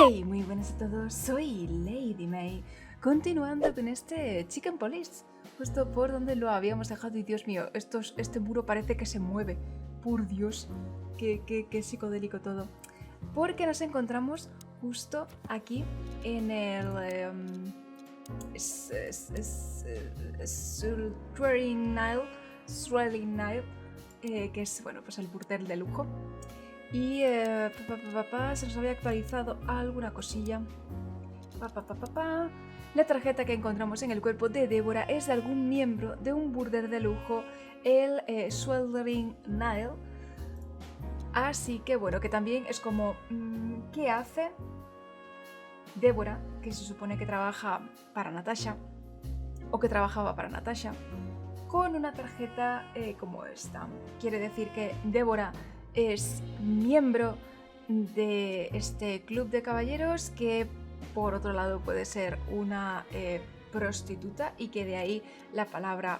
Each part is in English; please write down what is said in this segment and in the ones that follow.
Hey, muy buenas a todos, soy LadyMay, continuando con este Chicken Police, justo por donde lo habíamos dejado y Dios mío, este muro parece que se mueve, por Dios, qué psicodélico todo, porque nos encontramos justo aquí en el Sweltering Nile, que es, bueno, pues el burdel de lujo. Y se nos había actualizado alguna cosilla. La tarjeta que encontramos en el cuerpo de Débora es de algún miembro de un burdel de lujo, el Sweltering Nile. Así que bueno, que también es como ¿qué hace Débora, que se supone que trabaja para Natasha, o que trabajaba para Natasha, con una tarjeta como esta? Quiere decir que Débora es miembro de este club de caballeros, que por otro lado puede ser una prostituta, y que de ahí la palabra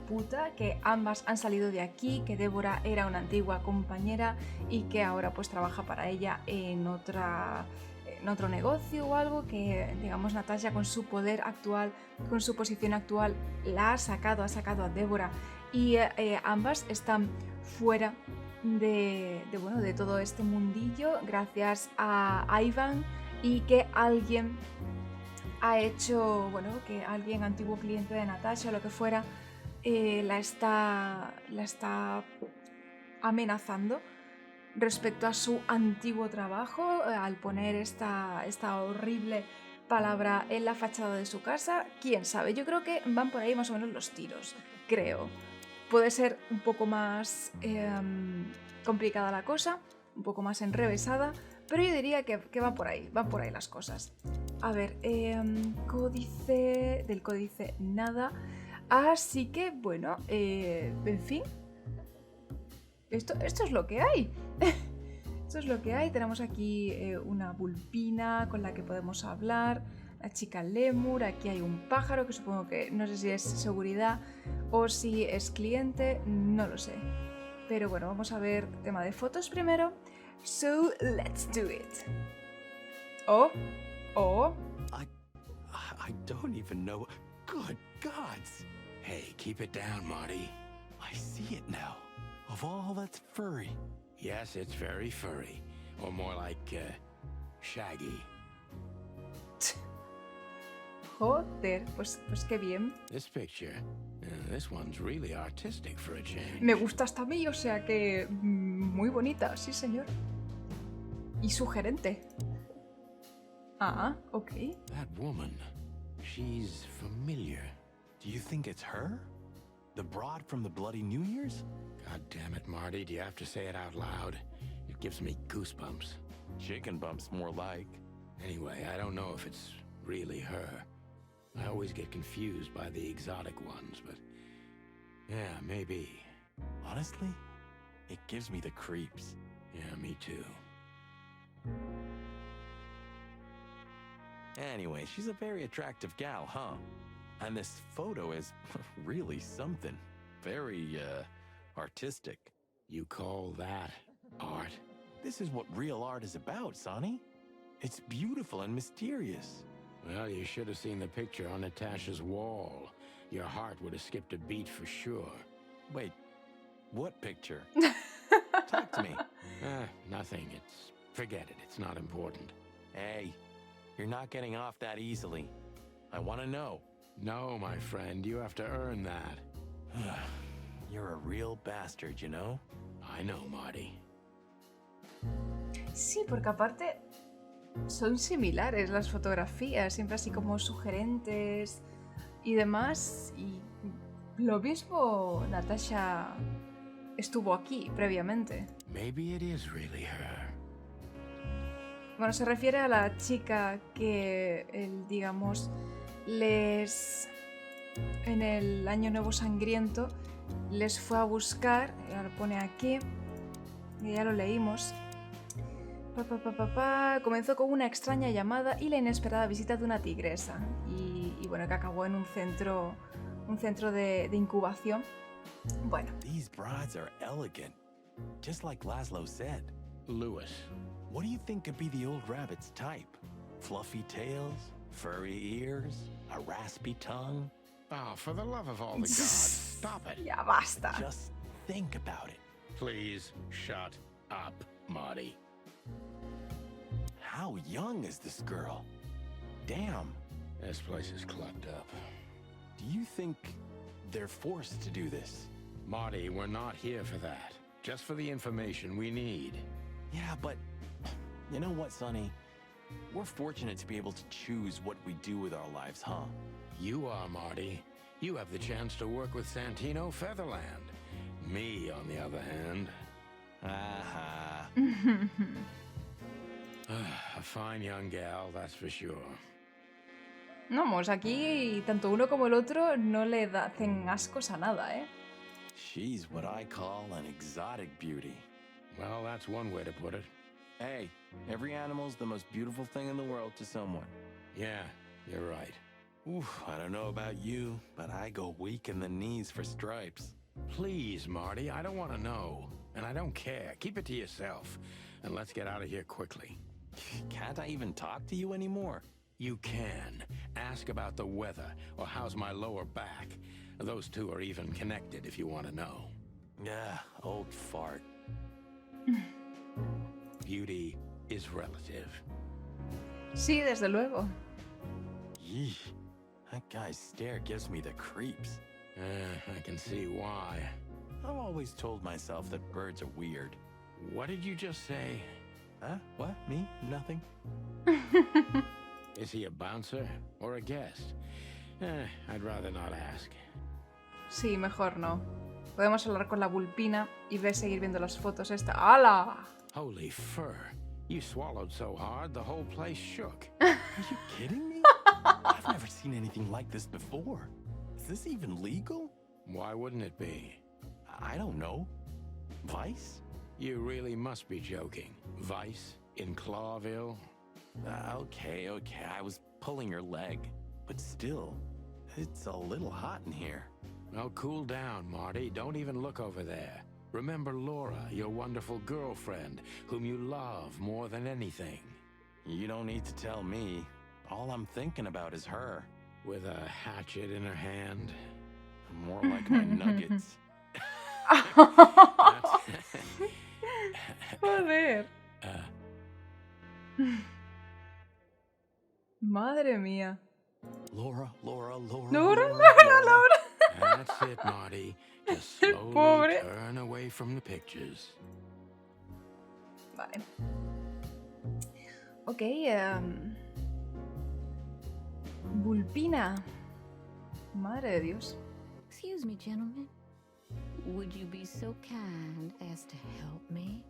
puta, que ambas han salido de aquí, que Débora era una antigua compañera y que ahora pues trabaja para ella en otro negocio o algo, que digamos Natasha con su poder actual, con su posición actual, la ha sacado a Débora, y ambas están fuera de todo este mundillo gracias a Ivan, y que alguien ha hecho, bueno, que alguien antiguo cliente de Natasha o lo que fuera, la está amenazando respecto a su antiguo trabajo, al poner esta horrible palabra en la fachada de su casa. Quién sabe, yo creo que van por ahí más o menos los tiros, creo. Puede ser un poco más complicada la cosa, un poco más enrevesada, pero yo diría que van por ahí las cosas. A ver, del códice nada, así que bueno, en fin, esto es lo que hay. Esto es lo que hay. Tenemos aquí una vulpina con la que podemos hablar, la chica lemur, aquí hay un pájaro que supongo que no sé si es seguridad o si es cliente, no lo sé. Pero bueno, vamos a ver tema de fotos primero. So, let's do it. Oh. I don't even know. Good gods. Hey, keep it down, Marty. I see it now. Of all that's furry. Yes, it's very furry. Or more like, shaggy. Joder, pues qué bien. This picture, this one's really artistic for a change. Me gusta hasta a mí, o sea que muy bonita, sí señor. Y sugerente. Ah, ok. That woman, she's familiar. Do you think it's her? The broad from the Bloody New Year's? God damn it, Marty, do you have to say it out loud? It gives me goosebumps. Chicken bumps, more like. Anyway, I don't know if it's really her. I always get confused by the exotic ones, but yeah, maybe. Honestly, it gives me the creeps. Yeah, me too. Anyway, she's a very attractive gal, huh? And this photo is really something. Very, artistic. You call that art? This is what real art is about, Sonny. It's beautiful and mysterious. Well, you should have seen the picture on Natasha's wall. Your heart would have skipped a beat for sure. Wait, what picture? Talk to me. Nothing. Forget it. It's not important. Hey, you're not getting off that easily. I want to know. No, my friend, you have to earn that. You're a real bastard, you know? I know, Marty. Sí, porque aparte son similares las fotografías, siempre así como sugerentes y demás. Y lo mismo, Natasha estuvo aquí previamente. Maybe it is really her. Bueno, se refiere a la chica que, digamos, en el Año Nuevo Sangriento les fue a buscar, ya lo pone aquí, y ya lo leímos. Comenzó con una extraña llamada y la inesperada visita de una tigresa, y bueno, que acabó en un centro de incubación. Bueno. These brides are elegant, just like Laszlo said. Lewis. What do you think could be the old rabbit's type? Fluffy tails? Furry ears? A raspy tongue? Oh, for the love of all the gods, stop it. Ya basta. Just think about it. Please shut up, Marty. How young is this girl? Damn. This place is clogged up. Do you think they're forced to do this? Marty, we're not here for that. Just for the information we need. Yeah, but you know what, Sonny? We're fortunate to be able to choose what we do with our lives, huh? You are, Marty. You have the chance to work with Santino Featherland. Me, on the other hand. Aha. A fine young gal, that's for sure. Vamos, aquí tanto uno como el otro no le hacen ascos a nada, ¿eh? She's what I call an exotic beauty. Well, that's one way to put it. Hey, every animal's the most beautiful thing in the world to someone. Yeah, you're right. Oof, I don't know about you, but I go weak in the knees for stripes. Please, Marty, I don't want to know. And I don't care. Keep it to yourself. And let's get out of here quickly. Can't I even talk to you anymore? You can. Ask about the weather or how's my lower back. Those two are even connected if you want to know. Yeah, old fart. Beauty is relative. Sí, desde luego. Yeesh, that guy's stare gives me the creeps. I can see why. I've always told myself that birds are weird. What did you just say? Huh? What? Me? Nothing? Is he a bouncer or a guest? I'd rather not ask. Sí, mejor no. Podemos hablar con la Vulpina y seguir viendo las fotos esta. ¡Hala! Holy fur. You swallowed so hard the whole place shook. Are you kidding me? I've never seen anything like this before. Is this even legal? Why wouldn't it be? I don't know. Vice? You really must be joking. Vice in Clawville? Okay, I was pulling your leg. But still, it's a little hot in here. Oh, cool down, Marty. Don't even look over there. Remember Laura, your wonderful girlfriend, whom you love more than anything. You don't need to tell me. All I'm thinking about is her. With a hatchet in her hand. More like my nuggets. Joder. Madre mía. Laura. Laura. That's it, Marty. Just slowly Pobre. turn away from the pictures. Vale. Ok, Vulpina. Madre de Dios. Excuse me, gentlemen. Would you be so kind as to help me?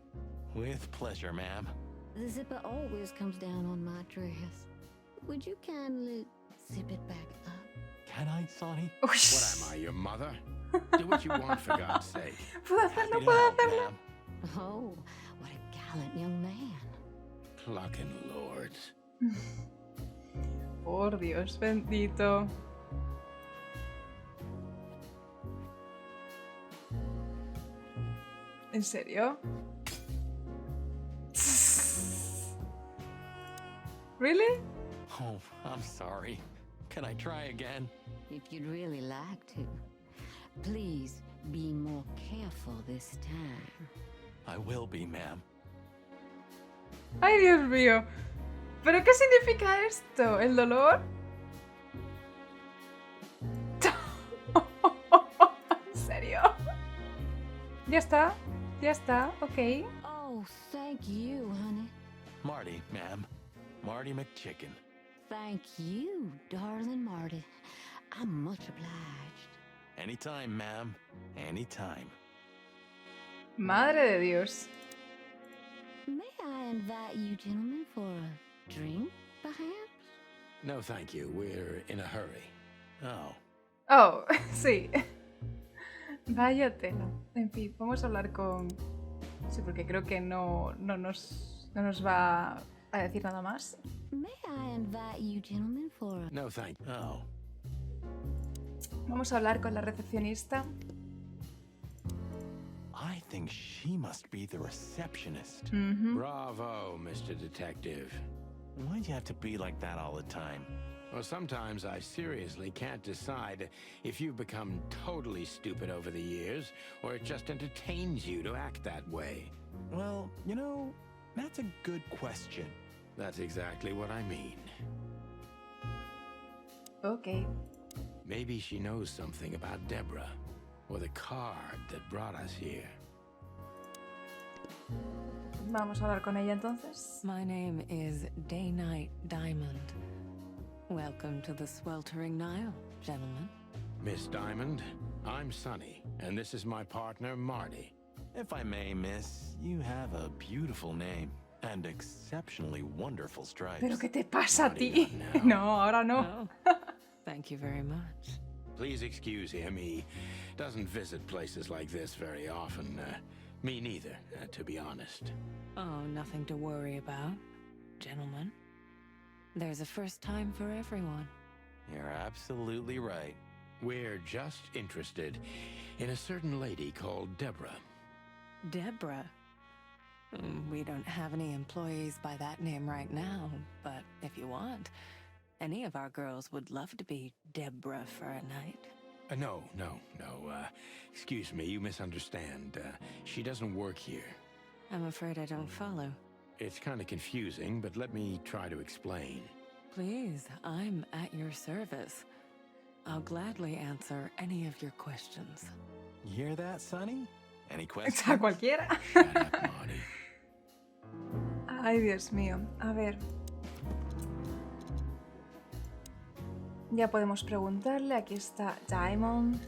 With pleasure, ma'am. The zipper always comes down on my dress. Would you kindly zip it back up? Can I, Sonny? What am I, your mother? Do what you want, for God's sake. ¿Puedo Happy hacerlo? to ¿Puedo help, hacerlo? ma'am. Oh, what a gallant young man. Clucking lords. Por Dios bendito. ¿En serio? Really? Oh, I'm sorry. Can I try again? If you'd really like to, please be more careful this time. I will be, ma'am. Ay, Dios mío. ¿Pero qué significa esto? ¿El dolor? ¿En serio? Ya está, ok. Oh, thank you, honey. Marty, ma'am. Marty McChicken. Thank you, darling Marty. I'm much obliged. Anytime, ma'am. Anytime. Madre de Dios. May I invite you gentlemen for a drink, perhaps? No, thank you. We're in a hurry. Oh. Oh, sí. Vaya tela. En fin, vamos a hablar con... Sí, porque creo que no nos va a decir nada más. May I invite you gentlemen for a... No, thank you. Oh. Vamos a hablar con la recepcionista. I think she must be the receptionist. Bravo, Mr. Detective. Why'd you have to be like that all the time? Well, sometimes I seriously can't decide if you've become totally stupid over the years, or it just entertains you to act that way. Well, you know, that's a good question. That's exactly what I mean. Ok. Maybe she knows something about Deborah, or the card that brought us here. Vamos a hablar con ella entonces. My name is Day-Night Diamond. Welcome to the Sweltering Nile, gentlemen. Miss Diamond, I'm Sonny, and this is my partner, Marty. If I may, miss, you have a beautiful name and exceptionally wonderful stripes. ¿Pero qué te pasa a Marty, ti? not now. No, ahora no. Oh, thank you very much. Please excuse him. He doesn't visit places like this very often. Me neither, to be honest. Oh, nothing to worry about, gentlemen. There's a first time for everyone. You're absolutely right. We're just interested in a certain lady called Deborah. Deborah. We don't have any employees by that name right now, but if you want, any of our girls would love to be Deborah for a night. No. Excuse me, you misunderstand. She doesn't work here. I'm afraid I don't follow. It's kind of confusing, but let me try to explain. Please, I'm at your service. I'll gladly answer any of your questions. You hear that, Sonny? Any questions? A cualquiera. Shut up, Marty. Ay, Dios mío. A ver. Ya podemos preguntarle. Aquí está Diamond.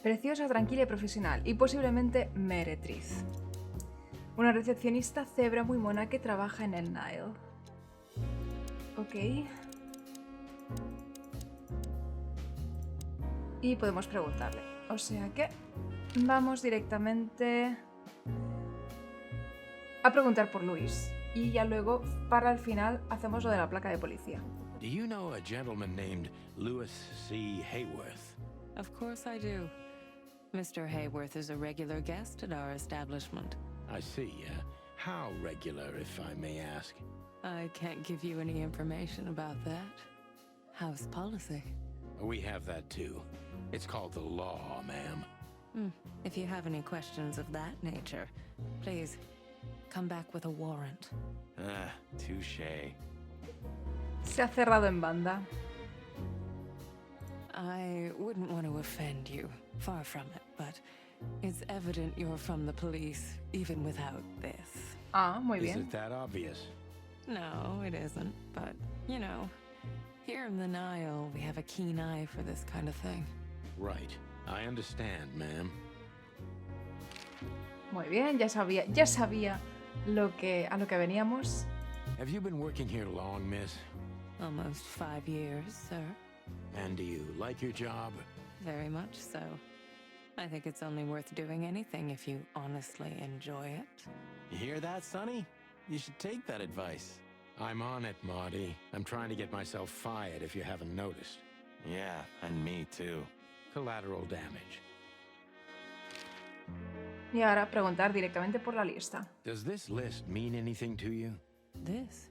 Preciosa, tranquila y profesional. Y posiblemente meretriz. Una recepcionista cebra muy mona que trabaja en el Nile. Ok. Y podemos preguntarle. O sea que vamos directamente a preguntar por Luis. Y ya luego, para el final, hacemos lo de la placa de policía. Do you know a gentleman named Louis C. Hayworth? Of course I do. Mr. Hayworth is a regular guest at our establishment. I see. How regular, if I may ask? I can't give you any information about that. House policy. We have that too. It's called the law, ma'am. If you have any questions of that nature, please come back with a warrant. Touché. Se ha cerrado en banda. I wouldn't want to offend you, far from it, but it's evident you're from the police, even without this. Ah, muy Is bien. it that obvious? No, it isn't, but, you know, here in the Nile, we have a keen eye for this kind of thing. Right. I understand, ma'am. Muy bien, ya sabía a lo que veníamos. Have you been working here long, miss? Almost 5 years, sir. And do you like your job? Very much so. I think it's only worth doing anything if you honestly enjoy it. You hear that, Sonny? You should take that advice. I'm on it, Marty. I'm trying to get myself fired if you haven't noticed. Yeah, and me too. Collateral damage. Y ahora preguntar directamente por la lista. Does this list mean anything to you? This?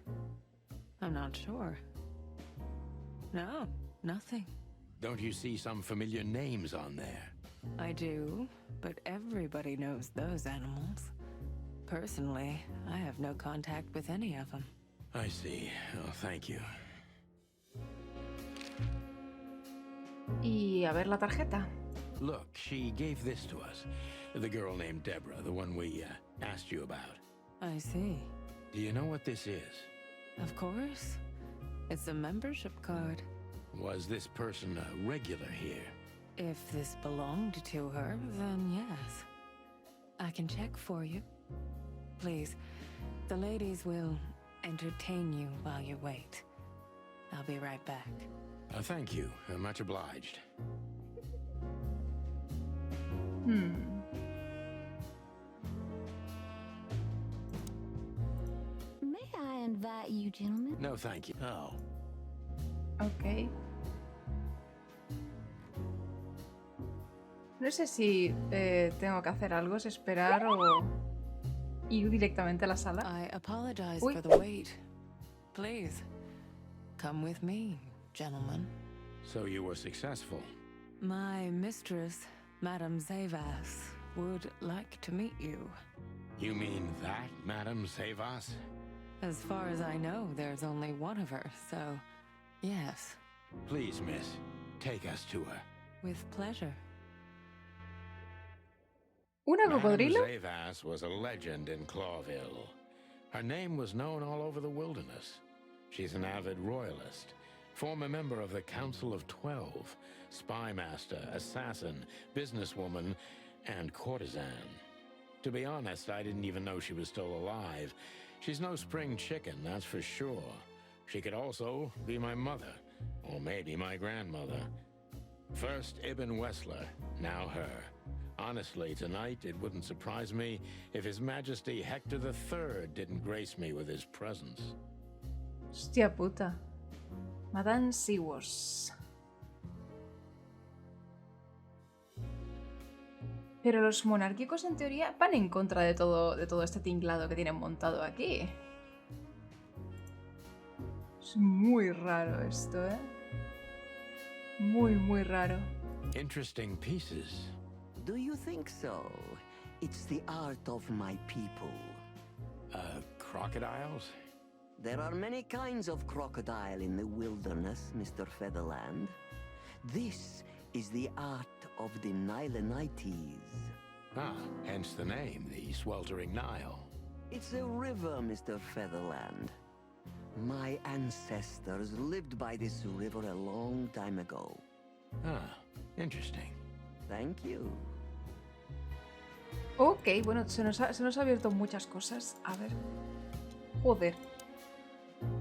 I'm not sure. No, nothing. Don't you see some familiar names on there? I do, but everybody knows those animals. Personally, I have no contact with any of them. I see. Oh, thank you. Y a ver la tarjeta. Look, she gave this to us. The girl named Deborah, the one we asked you about. I see. Do you know what this is? Of course. It's a membership card. Was this person a regular here? If this belonged to her, then yes. I can check for you. Please, the ladies will entertain you while you wait. I'll be right back. Thank you. Much obliged. May I invite you, gentlemen? No, thank you. Oh, Ok. No sé si tengo que hacer algo, es esperar o ir directamente a la sala. I apologize Uy. for the wait. Please, come with me, gentlemen. So you were successful. My mistress, Madame Zaiwass, would like to meet you. You mean that, Madame Zaiwass? As far as I know, there's only one of her, so yes, Please, miss, take us to her. with pleasure. ¿Una Madame cocodrilo? Zaiwass was a legend in Clawville. Her name was known all over the wilderness. She's an avid royalist, former member of the Council of 12, spy master, assassin, businesswoman, and courtesan. To be honest, I didn't even know she was still alive. She's no spring chicken, that's for sure. She could also be my mother, or maybe my grandmother. First Ibn Wessler, now her. Honestly, tonight it wouldn't surprise me if His Majesty Hector III didn't grace me with his presence. Hostia puta. Madame Zaiwass. Pero los monárquicos en teoría van en contra de todo este tinglado que tienen montado aquí. Es muy raro esto, ¿eh? Muy, muy raro. Interesting pieces. Do you think so? It's the art of my people. Crocodiles? There are many kinds of crocodile in the wilderness, Mr. Featherland. This is the art of the Nilenites. Ah, hence the name, the Sweltering Nile. It's a river, Mr. Featherland. My ancestors lived by this river a long time ago. Ah, interesting. Thank you. Ok, bueno, se nos ha abierto muchas cosas. A ver. Joder.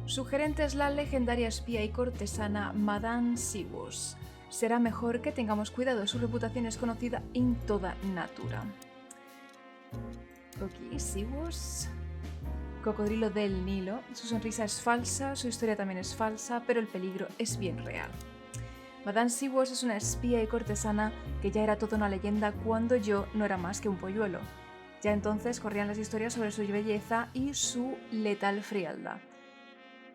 Su gerente es la legendaria espía y cortesana Madame Zaiwass. Será mejor que tengamos cuidado, su reputación es conocida en toda Natura. Ok, Zaiwass. Cocodrilo del Nilo. Su sonrisa es falsa, su historia también es falsa, pero el peligro es bien real. Madame Zaiwass es una espía y cortesana que ya era toda una leyenda cuando yo no era más que un polluelo. Ya entonces corrían las historias sobre su belleza y su letal frialdad.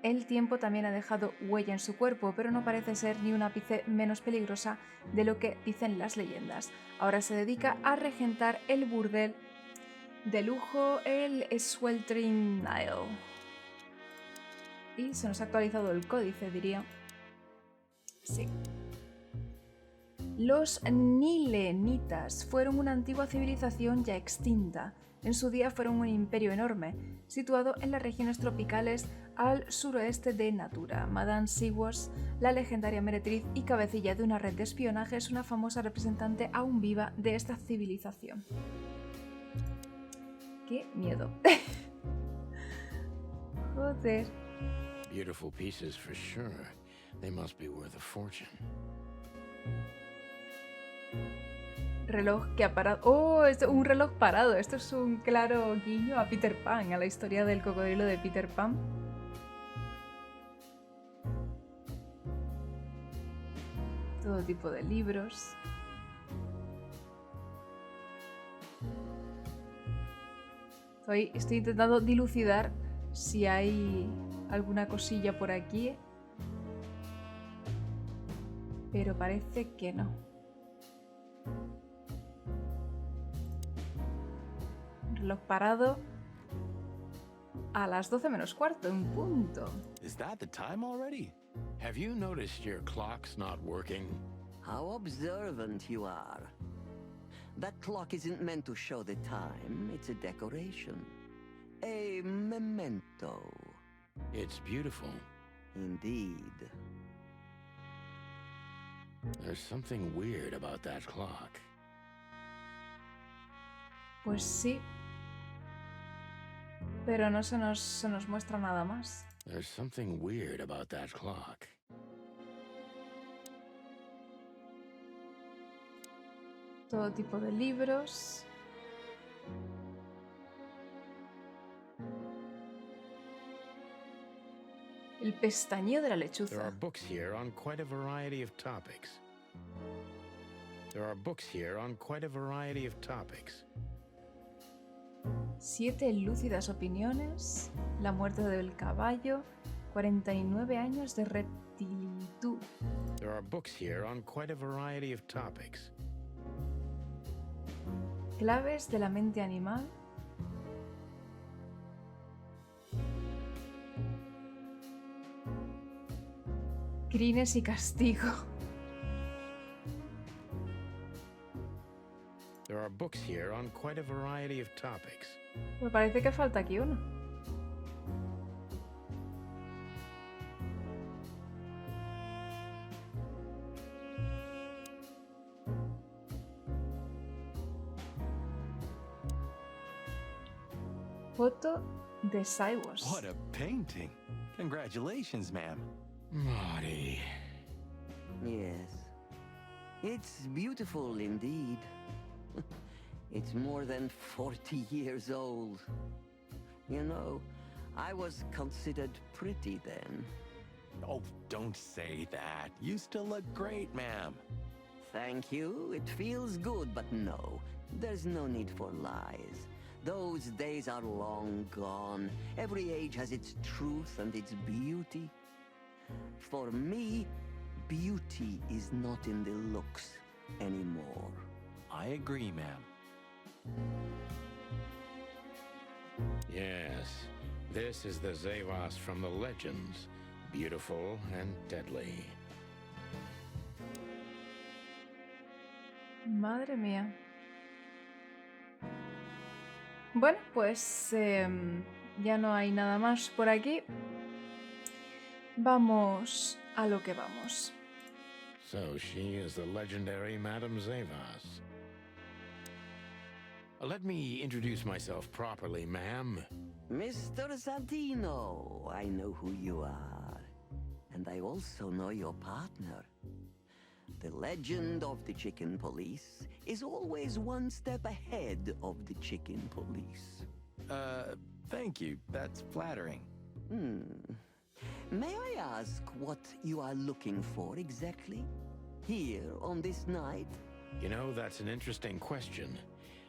El tiempo también ha dejado huella en su cuerpo, pero no parece ser ni un ápice menos peligrosa de lo que dicen las leyendas. Ahora se dedica a regentar el burdel de lujo, el Sweltering Nile. Y se nos ha actualizado el códice, diría. Sí. Los nilenitas fueron una antigua civilización ya extinta. En su día fueron un imperio enorme, situado en las regiones tropicales al suroeste de Natura. Madame Zaiwass, la legendaria meretriz y cabecilla de una red de espionaje, es una famosa representante aún viva de esta civilización. ¡Qué miedo! Joder. Beautiful pieces for sure. They must be worth a fortune. Reloj que ha parado. ¡Oh! Un reloj parado. Esto es un claro guiño a Peter Pan, a la historia del cocodrilo de Peter Pan. Todo tipo de libros. Estoy intentando dilucidar si hay alguna cosilla por aquí. Pero parece que no. Reloj parado a las 12 menos cuarto, en punto. Is that the time already? Have you noticed your clock's not working? How observant you are. That clock isn't meant to show the time, it's a decoration. A memento. It's beautiful. Indeed. There's something weird about that clock. Pues sí. Pero no se nos muestra nada más. There's something weird about that clock. Todo tipo de libros. El pestañeo de la There lechuza. are books here on quite a variety of topics. There are books here on quite a variety of topics. 7 lúcidas opiniones, la muerte del caballo, 49 años de reptilitud. There are books here on quite a variety of topics. Claves de la mente animal. Crines y castigo. There are books here on quite a variety of topics. Me parece que falta aquí uno. Foto de Zaiwass. What a painting! Congratulations, ma'am. Marty. Yes. It's beautiful indeed. It's more than 40 years old. You know, I was considered pretty then. Oh, don't say that. You still look great, ma'am. Thank you. It feels good, but no. There's no need for lies. Those days are long gone. Every age has its truth and its beauty. For me, beauty is not in the looks anymore. I agree, ma'am. Yes, this is the Zaiwass from the legends. Beautiful and deadly. Madre mía. Bueno, pues ya no hay nada más por aquí. Vamos a lo que vamos. So she is the legendary Madame Zaiwass. Let me introduce myself properly, ma'am. Mr. Santino, I know who you are. And I also know your partner. The legend of the chicken police is always one step ahead of the chicken police. Thank you. That's flattering. May I ask what you are looking for exactly? Here on this night? You know, that's an interesting question.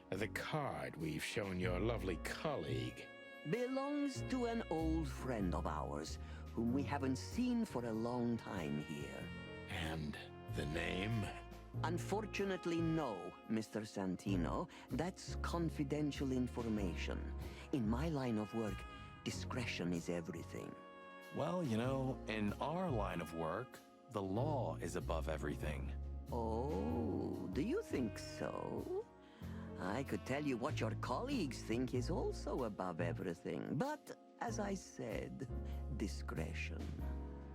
The card we've shown your lovely colleague Belongs to an old friend of ours, whom we haven't seen for a long time here. and the name? Unfortunately, no, Mr. Santino. That's confidential information. In my line of work, discretion is everything. Well, you know, in our line of work, the law is above everything. Oh, do you think so? I could tell you what your colleagues think is also above everything, but as I said, discretion.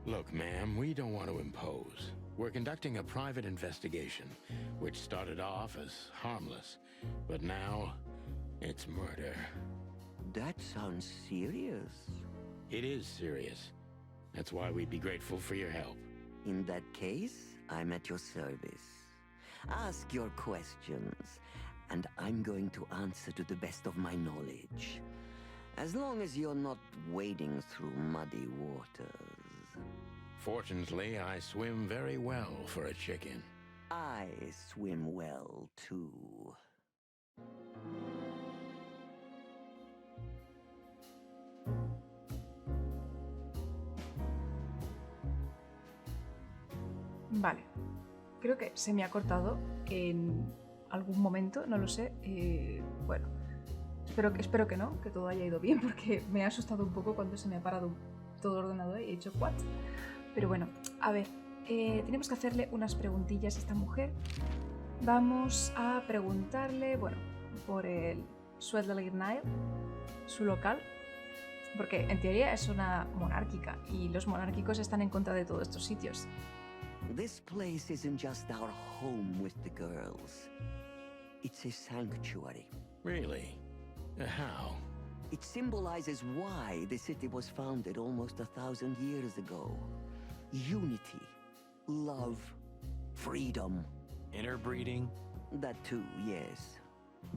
Look, ma'am, we don't want to impose. We're conducting a private investigation, which started off as harmless, but now it's murder. That sounds serious. It is serious. That's why we'd be grateful for your help. In that case, I'm at your service. Ask your questions, and I'm going to answer to the best of my knowledge. As long as you're not wading through muddy waters. Fortunately, I swim very well for a chicken. I swim well, too. Vale. Creo que se me ha cortado en algún momento, no lo sé. Bueno, espero que no, que todo haya ido bien, porque me ha asustado un poco cuando se me ha parado todo el ordenador y he dicho ¿what? Pero bueno, a ver, tenemos que hacerle unas preguntillas a esta mujer. Vamos a preguntarle, bueno, por el Sweltering Nile, su local, porque en teoría es una monárquica y los monárquicos están en contra de todos estos sitios. This place isn't just our home with the girls. It's a sanctuary. Really? How? It symbolizes why the city was founded almost 1,000 years ago. Unity, love, freedom. Interbreeding? That too, yes.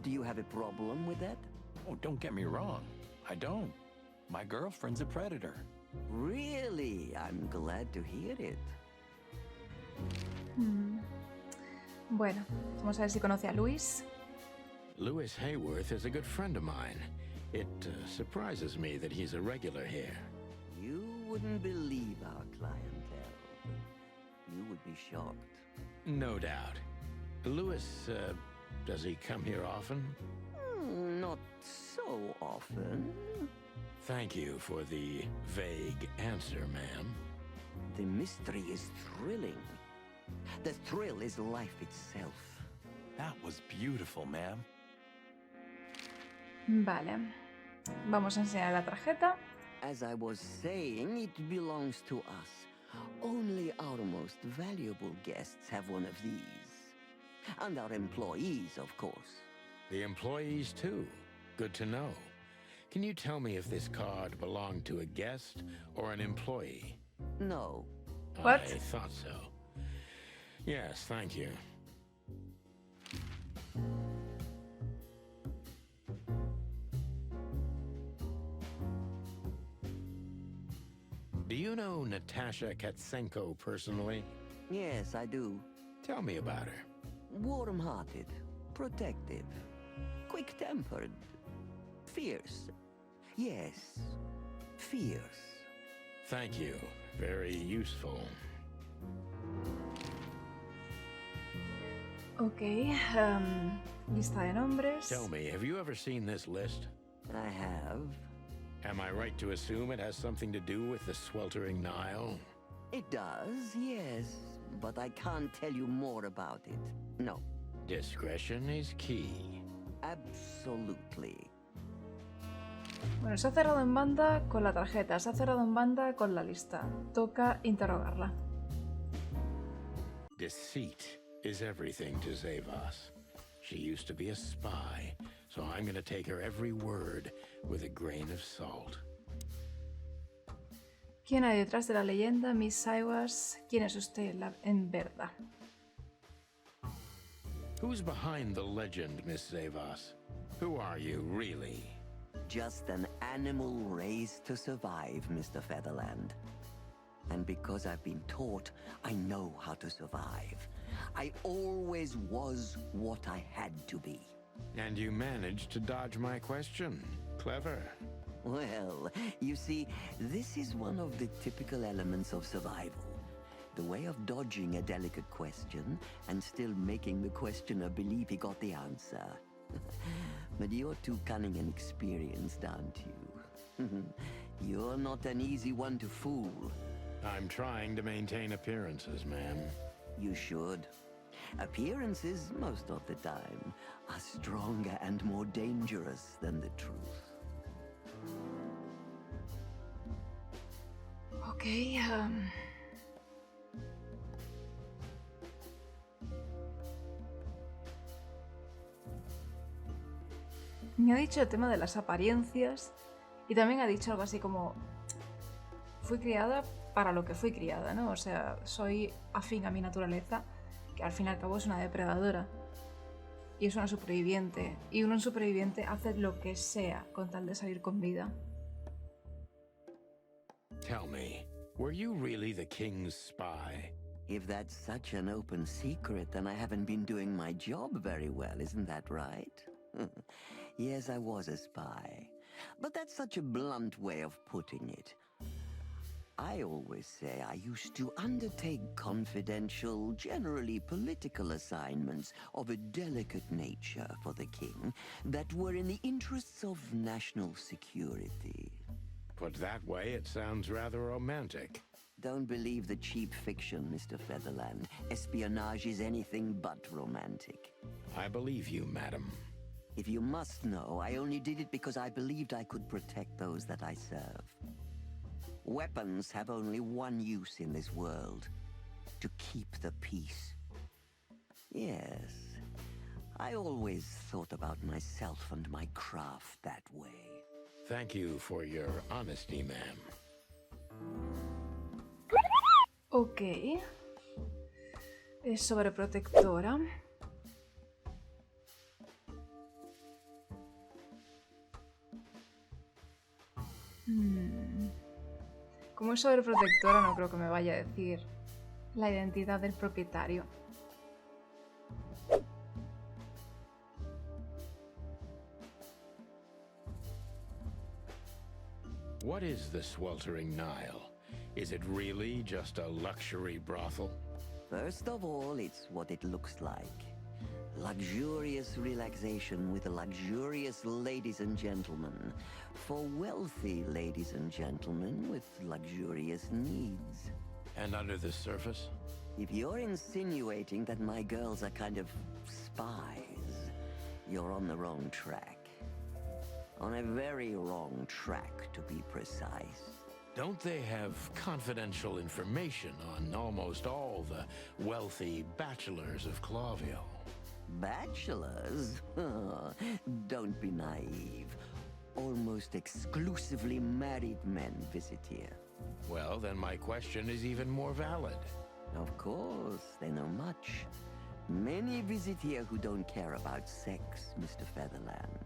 Do you have a problem with that? Oh, don't get me wrong. I don't. My girlfriend's a predator. Really? I'm glad to hear it. Bueno, vamos a ver si conoce a Luis. Louis Hayworth is a good friend of mine. It surprises me that he's a regular here. You wouldn't believe our clientele. You would be shocked. No doubt. Louis, does he come here often? Not so often. Thank you for the vague answer, ma'am. The mystery is thrilling. The thrill is life itself. That was beautiful, ma'am. Vale. Vamos a enseñar la tarjeta. As I was saying, it belongs to us. Only our most valuable guests have one of these. And our employees, of course. The employees, too. Good to know. Can you tell me if this card belonged to a guest or an employee? No. What? I thought so. Yes, thank you. Do you know Natasha Catzenko personally? Yes, I do. Tell me about her. Warm-hearted, protective, quick-tempered, fierce. Yes, fierce. Thank you. Very useful. Ok. Lista de nombres. Tell me, have you ever seen this list? I have. Am I right to assume it has something to do with the Sweltering Nile? It does, yes, but I can't tell you more about it. No, Discretion is key. absolutely. Bueno, se ha cerrado en banda con la tarjeta, se ha cerrado en banda con la lista. Toca interrogarla. Deceit is everything to Zaiwass. She used to be a spy, so I'm gonna take her every word with a grain of salt. ¿Quién hay detrás de la leyenda, Miss Zaiwass? ¿Quién es usted en verdad? Who's behind the legend, Miss Zaiwass? Who are you, really? Just an animal raised to survive, Mr. Featherland. And because I've been taught, I know how to survive. I always was what I had to be. And you managed to dodge my question. Clever. Well, you see, this is one of the typical elements of survival. The way of dodging a delicate question and still making the questioner believe he got the answer. But you're too cunning and experienced, aren't you? You're not an easy one to fool. I'm trying to maintain appearances, ma'am. You should. Appearances, most of the time, are stronger and more dangerous than the truth. Ok. Me ha dicho el tema de las apariencias y también ha dicho algo así como fui criada para lo que fui criada, ¿no? O sea, soy afín a mi naturaleza, que al fin y al cabo es una depredadora y es una superviviente, y un superviviente hace lo que sea con tal de salir con vida. Tell me, were you really the king's spy? If that's such an open secret, then I haven't been doing my job very well, isn't that right? Yes, I was a spy. But that's such a blunt way of putting it. I always say I used to undertake confidential, generally political assignments of a delicate nature for the king that were in the interests of national security. Put that way, it sounds rather romantic. Don't believe the cheap fiction, Mr. Featherland. Espionage is anything but romantic. I believe you, madam. If you must know, I only did it because I believed I could protect those that I serve. Weapons have only one use in this world: to keep the peace. Yes, I always thought about myself and my craft that way. Thank you for your honesty, ma'am. Ok. Es sobreprotectora. Como es sobreprotectora, no creo que me vaya a decir la identidad del propietario. What is the Sweltering Nile? Is it really just a luxury brothel? First of all, it's what it looks like. Luxurious relaxation with luxurious ladies and gentlemen. For wealthy ladies and gentlemen with luxurious needs. And under the surface? If you're insinuating that my girls are kind of spies, you're on the wrong track. On a very wrong track, to be precise. Don't they have confidential information on almost all the wealthy bachelors of Clawville? Bachelors? Don't be naive. Almost exclusively married men visit here. Well, then my question is even more valid. Of course, they know much. Many visit here who don't care about sex, Mr. Featherland.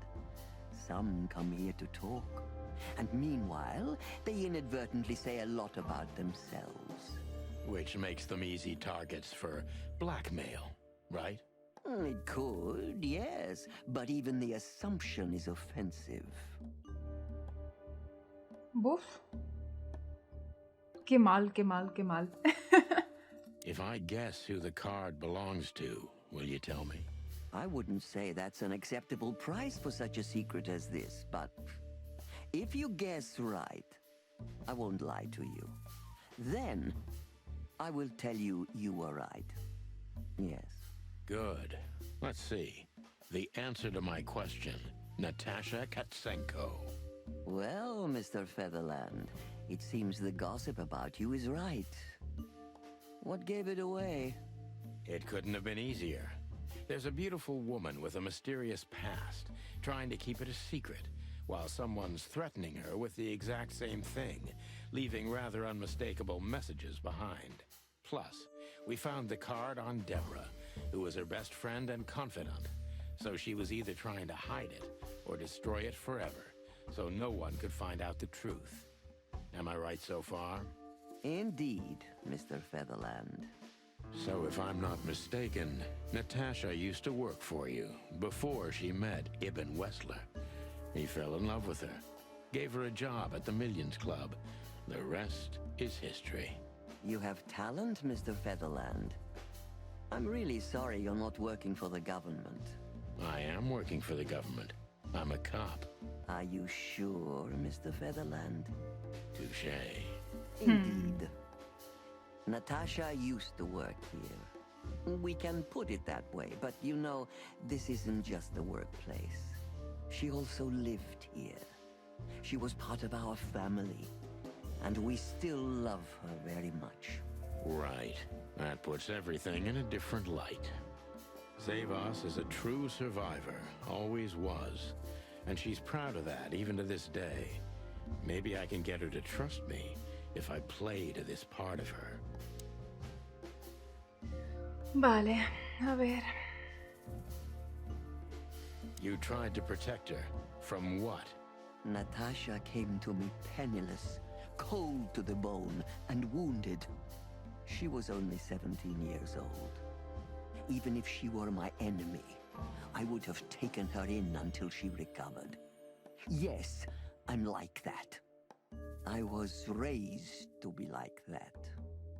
Some come here to talk. And meanwhile, they inadvertently say a lot about themselves. Which makes them easy targets for blackmail, right? It could, yes. But even the assumption is offensive. Buf. Qué mal, qué mal, qué mal. If I guess who the card belongs to, will you tell me? I wouldn't say that's an acceptable price for such a secret as this, but if you guess right, I won't lie to you. Then, I will tell you you were right. Yes. Good. Let's see. The answer to my question, Natasha Catzenko. Well, Mr. Featherland, it seems the gossip about you is right. What gave it away? It couldn't have been easier. There's a beautiful woman with a mysterious past, trying to keep it a secret, while someone's threatening her with the exact same thing, leaving rather unmistakable messages behind. Plus, we found the card on Deborah, who was her best friend and confidant, so she was either trying to hide it or destroy it forever, so no one could find out the truth. Am I right so far? Indeed, Mr. Featherland. So if I'm not mistaken, Natasha used to work for you before she met Ibn Wessler. He fell in love with her, gave her a job at the Millions Club. The rest is history. You have talent, Mr. Featherland. I'm really sorry you're not working for the government. I am working for the government. I'm a cop. Are you sure, Mr. Featherland? Touché. Indeed. Natasha used to work here. We can put it that way, but you know, this isn't just a workplace. She also lived here. She was part of our family, and we still love her very much. Right. That puts everything in a different light. Zaiwass is a true survivor, always was. And she's proud of that, even to this day. Maybe I can get her to trust me if I play to this part of her. Vale, a ver. You tried to protect her. From what? Natasha came to me penniless, cold to the bone, and wounded. She was only 17 years old. Even if she were my enemy, I would have taken her in until she recovered. Yes, I'm like that. I was raised to be like that.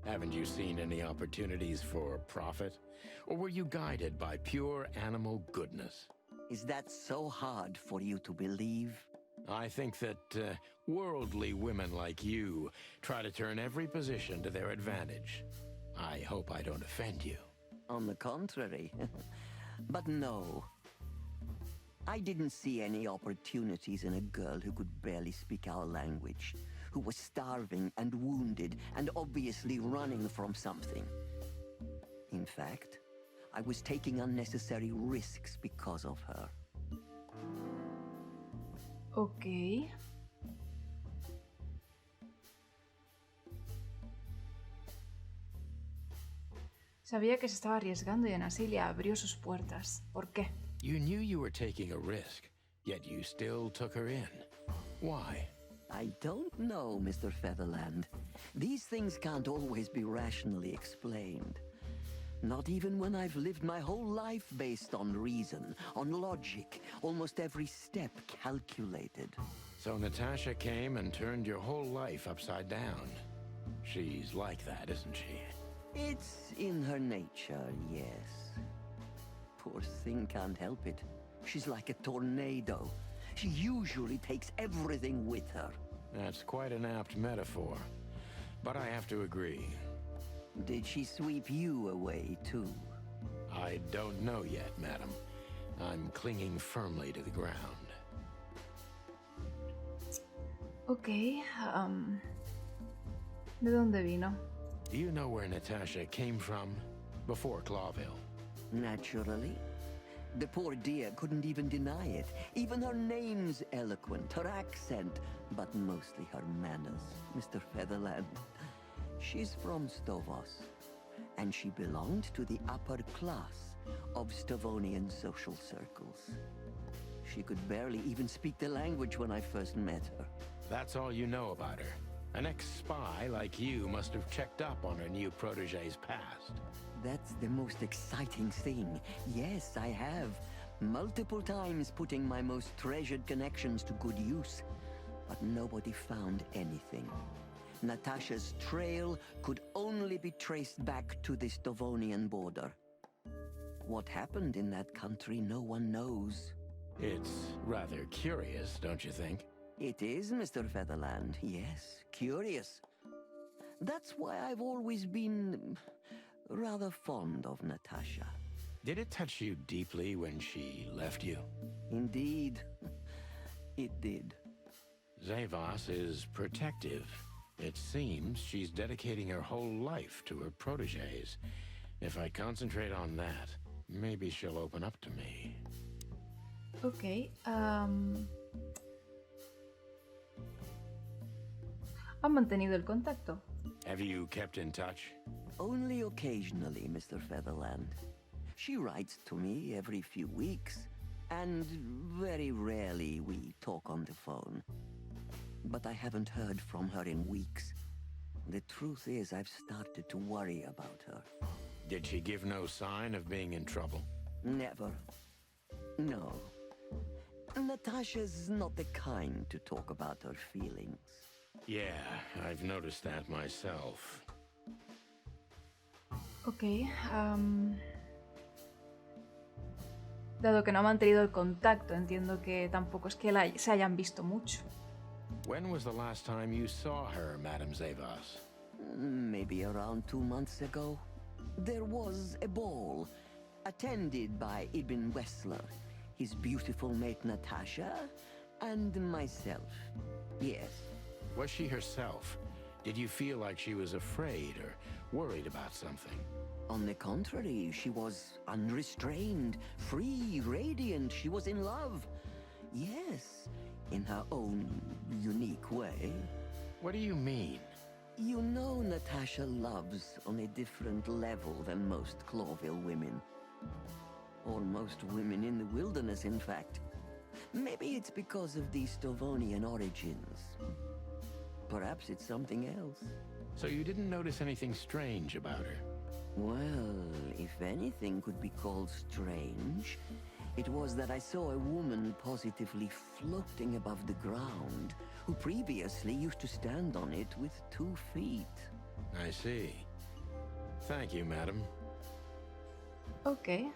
Haven't you seen any opportunities for profit? Or were you guided by pure animal goodness? Is that so hard for you to believe? I think that worldly women like you try to turn every position to their advantage. I hope I don't offend you. On the contrary. But no. I didn't see any opportunities in a girl who could barely speak our language, who was starving and wounded and obviously running from something. In fact, I was taking unnecessary risks because of her. Ok. Sabía que se estaba arriesgando y aún así le abrió sus puertas. ¿Por qué? You knew you were taking a risk, yet you still took her in. Why? I don't know, Mr. Featherland. These things can't always be rationally explained. Not even when I've lived my whole life based on reason, on logic, almost every step calculated. So Natasha came and turned your whole life upside down. She's like that, isn't she? It's in her nature, yes. Poor thing can't help it. She's like a tornado. She usually takes everything with her. That's quite an apt metaphor. But I have to agree. Did she sweep you away, too? I don't know yet, madam. I'm clinging firmly to the ground. Ok, ¿de dónde vino? Do you know where Natasha came from? Before Clawville. Naturally. The poor dear couldn't even deny it. Even her name's eloquent, her accent, but mostly her manners, Mr. Featherland. She's from Stovos, and she belonged to the upper class of Stovonian social circles. She could barely even speak the language when I first met her. That's all you know about her. An ex-spy like you must have checked up on her new protege's past. That's the most exciting thing. Yes, I have. Multiple times putting my most treasured connections to good use. But nobody found anything. Natasha's trail could only be traced back to the Stovonian border. What happened in that country, no one knows. It's rather curious, don't you think? It is, Mr. Featherland, yes, curious. That's why I've always been rather fond of Natasha. Did it touch you deeply when she left you? Indeed, it did. Zaiwass is protective. It seems she's dedicating her whole life to her proteges. If I concentrate on that, maybe she'll open up to me. Ok, ¿han mantenido el contacto? Have you kept in touch? Only occasionally, Mr. Featherland. She writes to me every few weeks, and very rarely we talk on the phone. But I haven't heard from her in weeks. The truth is, I've started to worry about her. Did she give no sign of being in trouble? Never. No. Natasha's not the kind to talk about her feelings. Yeah, I've noticed that myself. Ok, dado que no ha mantenido el contacto, entiendo que tampoco es que se hayan visto mucho. When was the last time you saw her, Madame Zaiwass? Maybe around 2 months ago. There was a ball, attended by Ibn Wessler, his beautiful mate Natasha, and myself. Yes. Was she herself? Did you feel like she was afraid or worried about something? On the contrary, she was unrestrained, free, radiant. She was in love. Yes, in her own unique way. What do you mean? You know Natasha loves on a different level than most Clawville women. Or most women in the wilderness, in fact. Maybe it's because of the Stovonian origins. Perhaps it's something else. So you didn't notice anything strange about her? Well, if anything could be called strange, it was that I saw a woman positively floating above the ground, who previously used to stand on it with 2 feet. I see. Thank you, madam. Ok,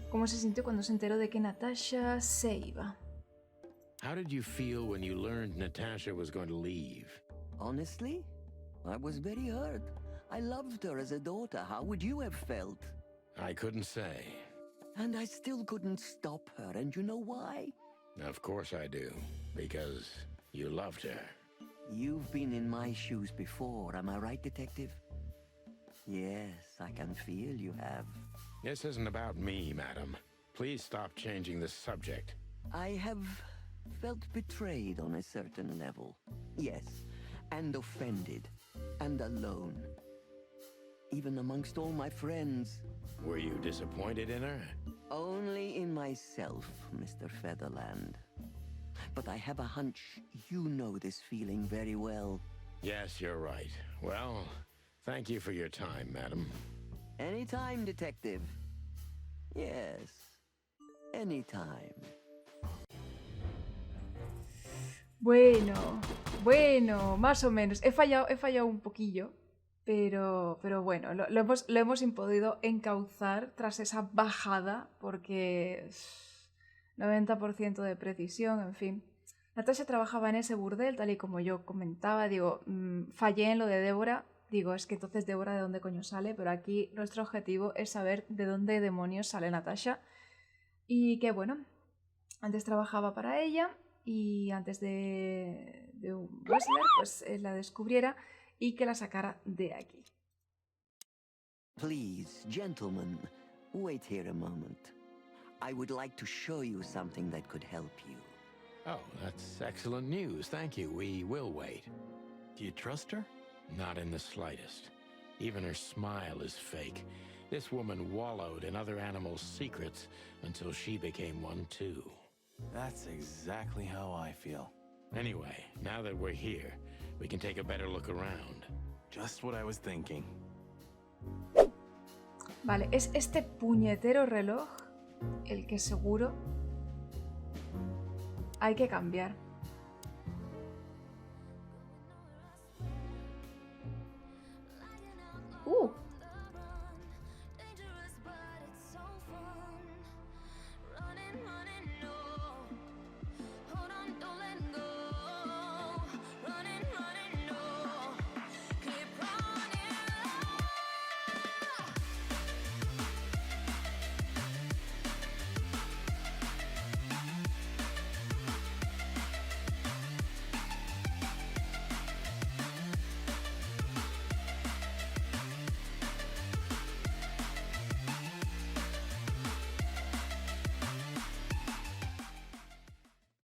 ¿cómo se sintió cuando se enteró de que Natasha se iba? How did you feel when you learned Natasha was going to leave? Honestly, I was very hurt. I loved her as a daughter. How would you have felt? I couldn't say. And I still couldn't stop her, and you know why? Of course I do, because you loved her. You've been in my shoes before, am I right, Detective? Yes, I can feel you have. This isn't about me, madam. Please stop changing the subject. I have felt betrayed on a certain level. Yes, and offended, and alone. Even amongst all my friends. Were you disappointed in her? Only in myself, Mr. Featherland. But I have a hunch you know this feeling very well. Yes, you're right. Well, thank you for your time, madam. Anytime, Detective. Yes, anytime. Bueno, más o menos. He fallado un poquillo, pero bueno, lo hemos podido encauzar tras esa bajada, porque 90% de precisión, en fin. Natasha trabajaba en ese burdel, tal y como yo comentaba, digo, fallé en lo de Débora, digo, es que entonces Débora de dónde coño sale, pero aquí nuestro objetivo es saber de dónde demonios sale Natasha. Y que bueno, antes trabajaba para ella y antes de un wrestler, pues la descubriera y que la sacara de aquí. Please, gentlemen, wait here a moment. I would like to show you something that could help you. Oh, that's excellent news. Thank you. We will wait. Do you trust her? Not in the slightest. Even her smile is fake. This woman wallowed in other animals' secrets until she became one too. That's exactly how I feel. Anyway, now that we're here, we can take a better look around. Just what I was thinking. Vale, es este puñetero reloj el que seguro hay que cambiar.